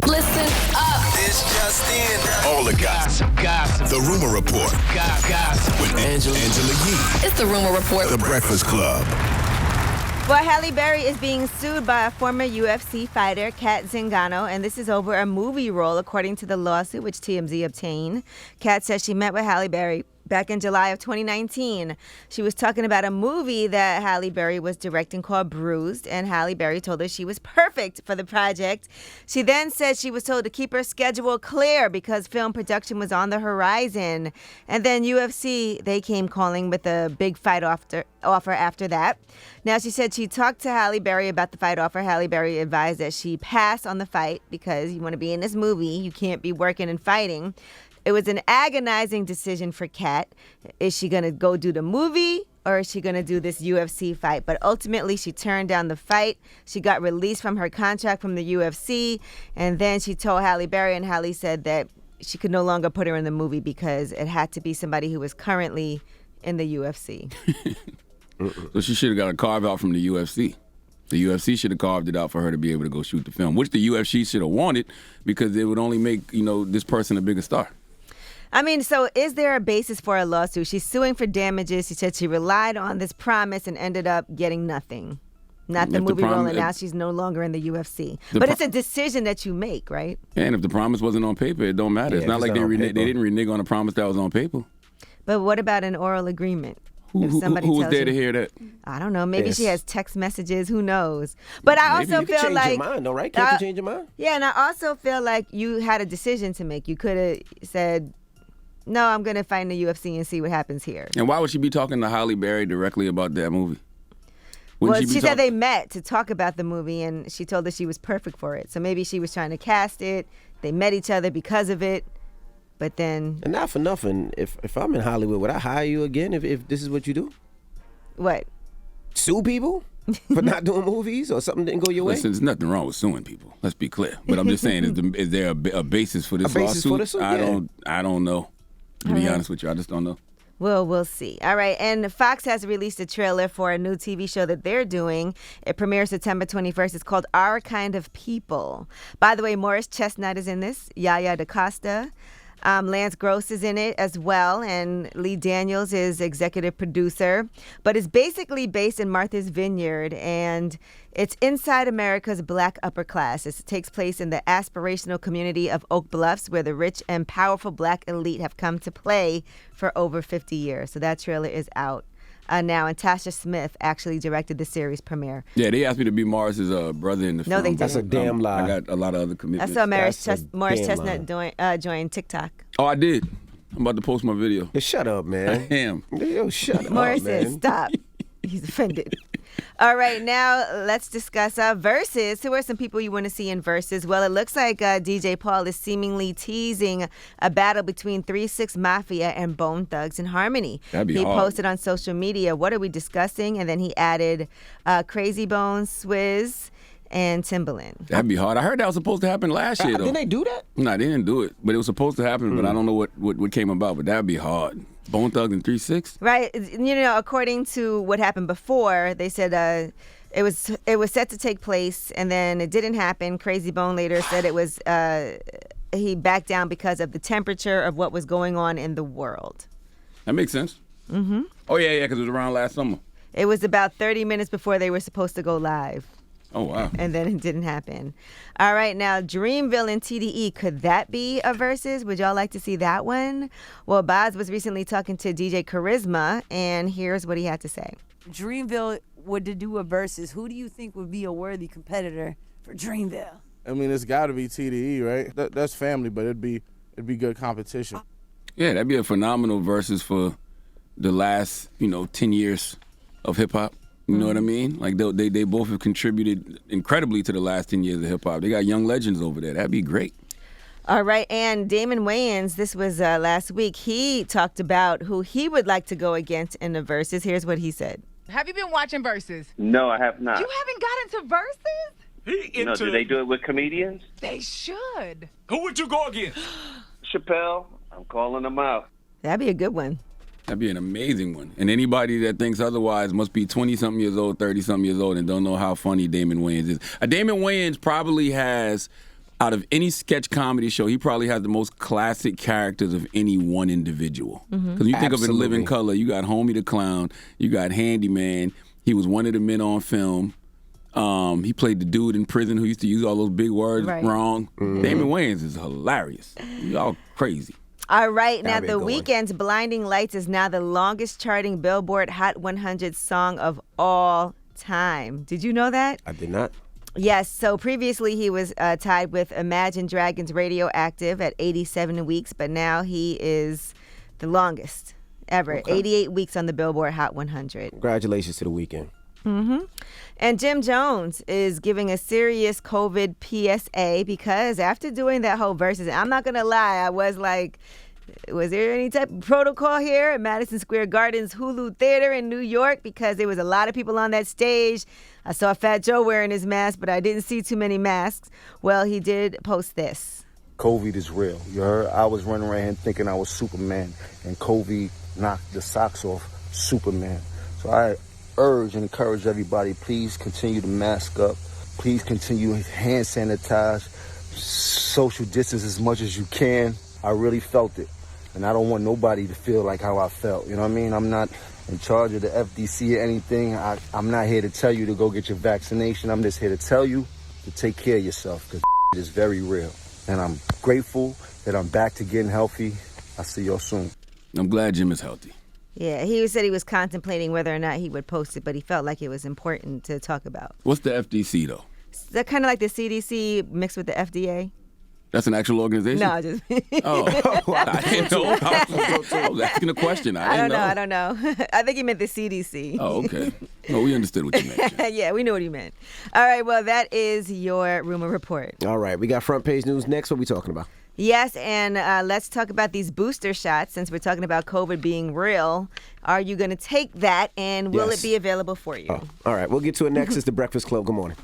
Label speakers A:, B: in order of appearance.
A: Listen up.
B: This just in.
C: All the gossip. The Rumor Report. Gossip. With Angela Yee.
A: It's the Rumor Report.
C: The Breakfast Club.
D: Well, Halle Berry is being sued by a former UFC fighter, Kat Zingano, and this is over a movie role, according to the lawsuit, which TMZ obtained. Kat says she met with Halle Berry back in July of 2019. She was talking about a movie that Halle Berry was directing called Bruised, and Halle Berry told her she was perfect for the project. She then said she was told to keep her schedule clear because film production was on the horizon. And then UFC, they came calling with a big fight offer after that. Now, she said she talked to Halle Berry about the fight offer. Halle Berry advised that she pass on the fight because you want to be in this movie. You can't be working and fighting. It was an agonizing decision for Kat. Is she going to go do the movie or is she going to do this UFC fight? But ultimately, she turned down the fight. She got released from her contract from the UFC. And then she told Halle Berry, and Halle said that she could no longer put her in the movie because it had to be somebody who was currently in the UFC.
E: So she should have got a carve out from the UFC. The UFC should have carved it out for her to be able to go shoot the film, which the UFC should have wanted because it would only make, this person a bigger star.
D: I mean, so is there a basis for a lawsuit? She's suing for damages. She said she relied on this promise and ended up getting nothing. Not the movie role, and now she's no longer in the UFC. But it's a decision that you make, right?
E: And if the promise wasn't on paper, it don't matter. It's not like they didn't renege on a promise that was on paper.
D: But what about an oral agreement?
E: Who was there to hear that?
D: I don't know. Maybe she has text messages. Who knows? But I also
F: you
D: feel
F: change
D: like...
F: your mind, though, right? Can't you change your mind?
D: Yeah, and I also feel like you had a decision to make. You could have said... No, I'm going to fight in the UFC and see what happens here.
E: And why would she be talking to Halle Berry directly about that movie?
D: She said they met to talk about the movie, and she told her she was perfect for it. So maybe she was trying to cast it. They met each other because of it. But then...
F: And not for nothing, if I'm in Hollywood, would I hire you again if this is what you do?
D: What?
F: Sue people for not doing movies or something didn't go your way?
E: Listen, there's nothing wrong with suing people. Let's be clear. But I'm just saying, is there a basis for this lawsuit?
F: Basis for the suit?
E: I don't know. To be honest with you, I just don't know.
D: Well, we'll see. All right, and Fox has released a trailer for a new TV show that they're doing. It premieres September 21st. It's called Our Kind of People. By the way, Morris Chestnut is in this, Yaya DaCosta. Lance Gross is in it as well, and Lee Daniels is executive producer. But it's basically based in Martha's Vineyard, and it's inside America's black upper class. It takes place in the aspirational community of Oak Bluffs, where the rich and powerful black elite have come to play for over 50 years. So that trailer is out now, and Tasha Smith actually directed the series premiere.
E: Yeah, they asked me to be Morris's brother in the film.
D: No, they didn't.
F: That's a damn lie.
E: I got a lot of other commitments.
D: I saw Morris Chestnut join TikTok.
E: Oh, I did. I'm about to post my video.
F: Hey, shut up, man.
E: I am.
F: Yo, shut up,
D: Morris
F: man.
D: says, stop. He's offended. All right, now let's discuss Versus. Who are some people you want to see in Versus? Well, it looks like DJ Paul is seemingly teasing a battle between 3-6 Mafia and Bone Thugs and Harmony.
E: That'd be
D: He
E: hard.
D: posted on social media, what are we discussing? And then he added Crazy Bones, Swizz, and Timbaland.
E: That'd be hard. I heard that was supposed to happen last year, though.
F: Didn't they do that?
E: No, they didn't do it. But it was supposed to happen, but I don't know what came about. But that'd be hard. Bone Thugs and 3-6?
D: Right. According to what happened before, they said it was set to take place, and then it didn't happen. Crazy Bone later said it was he backed down because of the temperature of what was going on in the world.
E: That makes sense. Mm-hmm. Oh, yeah, because it was around last summer.
D: It was about 30 minutes before they were supposed to go live.
E: Oh, wow.
D: And then it didn't happen. All right, now, Dreamville and TDE, could that be a versus? Would y'all like to see that one? Well, Boz was recently talking to DJ Charisma, and here's what he had to say.
G: Dreamville would to do a versus. Who do you think would be a worthy competitor for Dreamville?
H: I mean, it's got to be TDE, right? That's family, but it'd be good competition.
E: Yeah, that'd be a phenomenal versus for the last, 10 years of hip-hop. You know what I mean? Like, they both have contributed incredibly to the last 10 years of hip-hop. They got young legends over there. That'd be great.
D: All right, and Damon Wayans, this was last week, he talked about who he would like to go against in the verses. Here's what he said.
I: Have you been watching Versus?
J: No, I have not.
I: You haven't got into Versus?
J: Do they do it with comedians?
I: They should.
C: Who would you go against?
J: Chappelle, I'm calling them out.
D: That'd be a good one.
E: That'd be an amazing one. And anybody that thinks otherwise must be 20-something years old, 30-something years old, and don't know how funny Damon Wayans is. Damon Wayans probably has Out of any sketch comedy show, he probably has the most classic characters of any one individual. Because you think of In Living Color, you got Homie the Clown, you got Handyman. He was one of the men on film. He played the dude in prison who used to use all those big words wrong. Damon Wayans is hilarious. Y'all crazy.
D: All right, now The Weeknd's Blinding Lights is now the longest charting Billboard Hot 100 song of all time. Did you know that?
F: I did not.
D: Yes, so previously he was tied with Imagine Dragons' Radioactive at 87 weeks, but now he is the longest ever, 88 weeks on the Billboard Hot 100.
F: Congratulations to The Weeknd.
D: And Jim Jones is giving a serious COVID PSA because after doing that whole Versus, I'm not going to lie, I was like, was there any type of protocol here at Madison Square Garden's Hulu Theater in New York? Because there was a lot of people on that stage. I saw Fat Joe wearing his mask, but I didn't see too many masks. Well, he did post this.
A: COVID is real. You heard? I was running around here thinking I was Superman, and COVID knocked the socks off Superman. So I urge and encourage everybody, please continue to mask up. Please continue to hand sanitize, social distance as much as you can. I really felt it, and I don't want nobody to feel like how I felt. You know what I mean? I'm not in charge of the FDC or anything. I'm not here to tell you to go get your vaccination. I'm just here to tell you to take care of yourself, because it is very real. And I'm grateful that I'm back to getting healthy. I'll see y'all soon.
E: I'm glad Jim is healthy.
D: Yeah, he said he was contemplating whether or not he would post it, but he felt like it was important to talk about.
E: What's the FDC, though?
D: Is that kind of like the CDC mixed with the FDA?
E: That's an actual organization?
D: No, just...
E: I didn't know. I was asking a question. I
D: don't know. I think he meant the CDC.
E: Oh, okay. Well, we understood what you meant.
D: Yeah, we knew what he meant. All right, well, that is your rumor report.
F: All right, we got front page news next. What are we talking about?
D: Yes, and let's talk about these booster shots since we're talking about COVID being real. Are you going to take that, and will it be available for you?
F: All right, we'll get to it next. It's The Breakfast Club. Good morning.